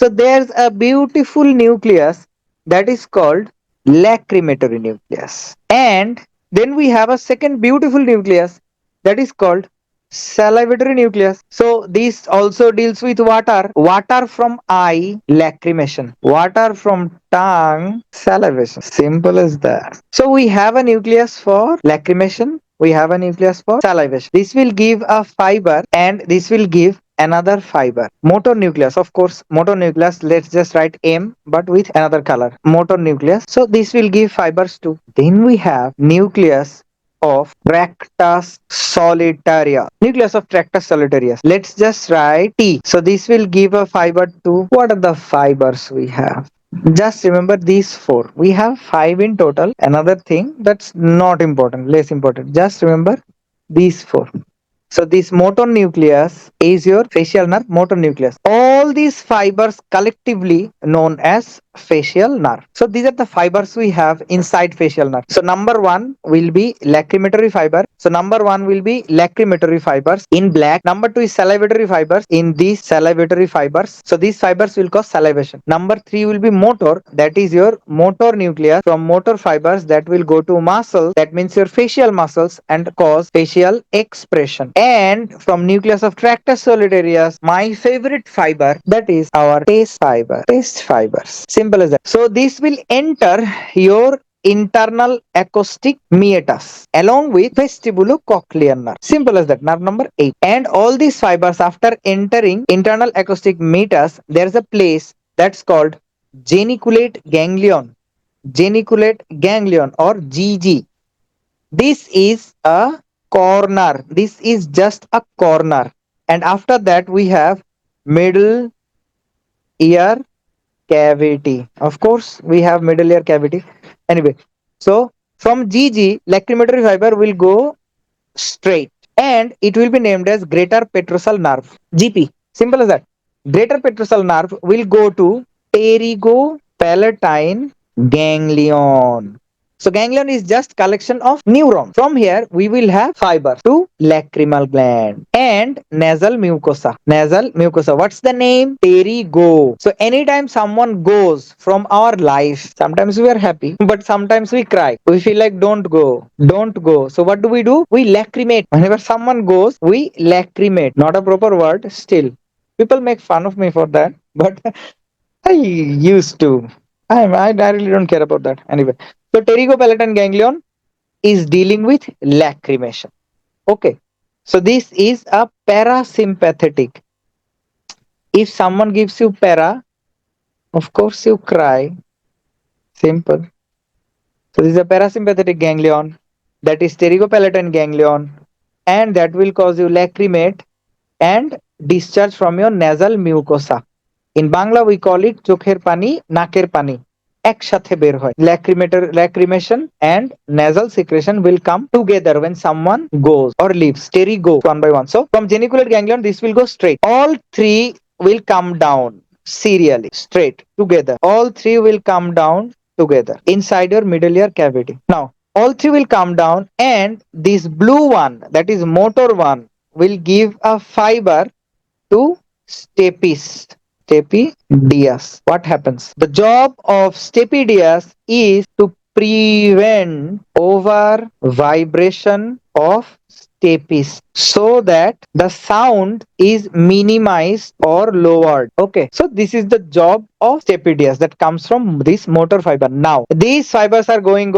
So there's a beautiful nucleus that is called lacrimatory nucleus. And then we have a second beautiful nucleus that is called salivatory nucleus. So this also deals with water. Water from eye, lacrimation. Water from tongue, salivation. Simple as that. So we have a nucleus for lacrimation. We have a nucleus for salivation. This will give a fiber and this will give another fiber. Motor nucleus, of course, motor nucleus, let's just write M but with another color. Motor nucleus. So this will give fibers too. Then we have nucleus of Tractus solitarius. Nucleus of Tractus solitarius. Let's just write T. So this will give a fiber to, what are the fibers we have? Just remember these four. We have five in total. Another thing that's not important, less important. Just remember these four. So this motor nucleus is your facial nerve motor nucleus. All these fibers collectively known as facial nerve. So these are the fibers we have inside facial nerve. So number one will be lacrimatory fiber. So number one will be lacrimatory fibers in black. Number two is salivatory fibers in these salivatory fibers. So these fibers will cause salivation. Number three will be motor. That is your motor nucleus from motor fibers that will go to muscle. That means your facial muscles and cause facial expression. And from nucleus of Tractus solitarius, my favorite fiber, that is our taste fiber. Taste fibers. Simple as that. So this will enter your internal acoustic meatus along with vestibulocochlear nerve. Simple as that. Nerve number 8. And all these fibers, after entering internal acoustic meatus, there's a place that's called geniculate ganglion. Geniculate ganglion or GG. This is a corner. This is just a corner. And after that we have middle ear cavity. Of course, we have middle ear cavity. Anyway, so from GG, lacrimatory fiber will go straight and it will be named as greater petrosal nerve. GP. Simple as that. Greater petrosal nerve will go to pterygopalatine ganglion. So ganglion is just collection of neurons. From here, we will have fiber to lacrimal gland and nasal mucosa. Nasal mucosa. What's the name? Pterygo. So anytime someone goes from our life, sometimes we are happy, but sometimes we cry. We feel like don't go, don't go. So what do? We lacrimate. Whenever someone goes, we lacrimate. Not a proper word. Still, people make fun of me for that, but I used to. I really don't care about that. Anyway, so pterygopalatine ganglion is dealing with lacrimation. Okay. So this is a parasympathetic. If someone gives you para, of course you cry. Simple. So this is a parasympathetic ganglion that is pterygopalatine ganglion and that will cause you lacrimate and discharge from your nasal mucosa. In Bangla we call it চোখের পানি নাকের পানি একসাথে বের হয়. Lacrimation and nasal secretion will come together when someone goes or leaves. Terry go one by one. So from geniculate ganglion this will go straight. All three will come down serially straight together. All three will come down together inside your middle ear cavity. Now all three will come down and this blue one, that is motor one, will give a fiber to stapes. Stapedias. What happens? The job of stapedias is to prevent over vibration of stapes so that the sound is minimized or lowered. Okay, so this is the job of stapedias that comes from this motor fiber. Now these fibers are going.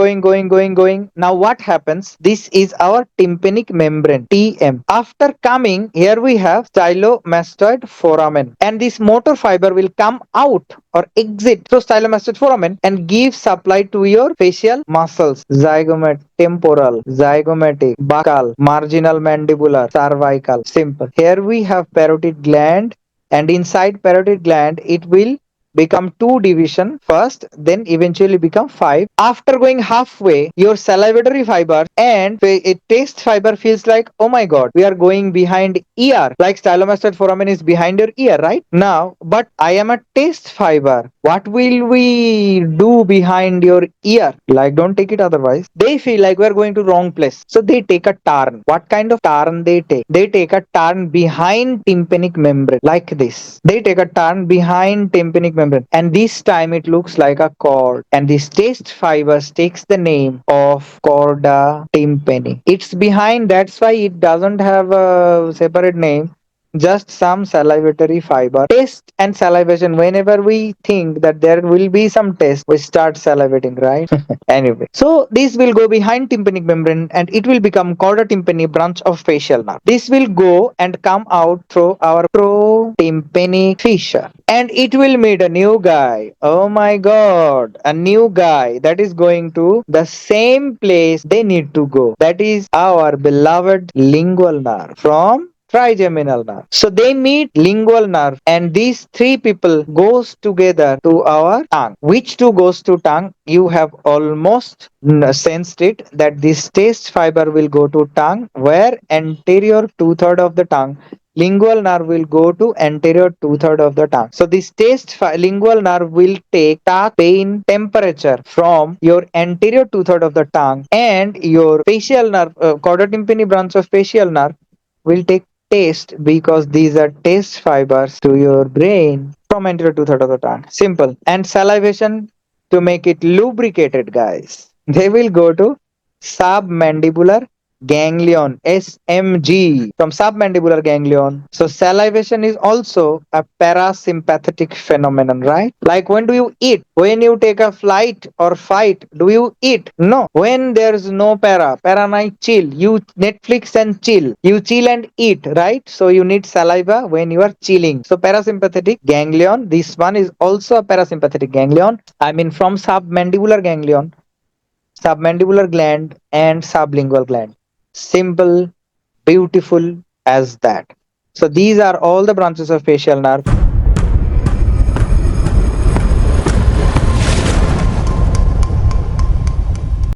Now what happens? This is our tympanic membrane, TM. After coming here we have stylomastoid foramen and this motor fiber will come out or exit through stylomastoid foramen and give supply to your facial muscles: zygomatic, temporal, zygomatic, buccal, marginal mandibular, cervical. Simple. Here we have parotid gland and inside parotid gland it will become two division first, then eventually become five. After going halfway, your salivatory fiber and a taste fiber feels like, oh my god, we are going behind ear, like stylomastoid foramen is behind your ear, right? Now but I am a taste fiber, What will we do behind your ear? Like, don't take it otherwise. They feel like we're going to wrong place. So they take a turn. What kind of turn they take? They take a turn behind tympanic membrane, like this. They take a turn behind tympanic membrane. And this time it looks like a cord. And this taste fibers takes the name of chorda tympani. It's behind, that's why it doesn't have a separate name, just some salivatory fiber. Taste and salivation, whenever we think that there will be some taste, we start salivating, right? Anyway, so this will go behind tympanic membrane and it will become chorda tympani, branch of facial nerve. This will go and come out through our pro-tympanic fissure and it will meet a new guy. Oh my god, a new guy that is going to the same place they need to go. That is our beloved lingual nerve from trigeminal nerve. So they meet lingual nerve and these three people goes together to our tongue. Which two goes to tongue? You have almost sensed it that this taste fiber will go to tongue, where anterior two-third of the tongue, lingual nerve will go to anterior two-third of the tongue. So this lingual nerve will take touch, pain, temperature from your anterior two-third of the tongue, and your facial nerve, chorda tympani branch of facial nerve, will take taste, because these are taste fibers to your brain from anterior two-thirds of the tongue. Simple. And salivation, to make it lubricated, guys, they will go to submandibular ganglion, SMG, from submandibular ganglion. So salivation is also a parasympathetic phenomenon, right? Like, when do you eat? When you take a flight or fight, do you eat? No. When there's no para night chill, you Netflix and chill. You chill and eat, right? So you need saliva when you are chilling. So parasympathetic ganglion, this one is also a parasympathetic ganglion. I mean, from submandibular ganglion, submandibular gland and sublingual gland. Simple, beautiful as that. So these are all the branches of facial nerve.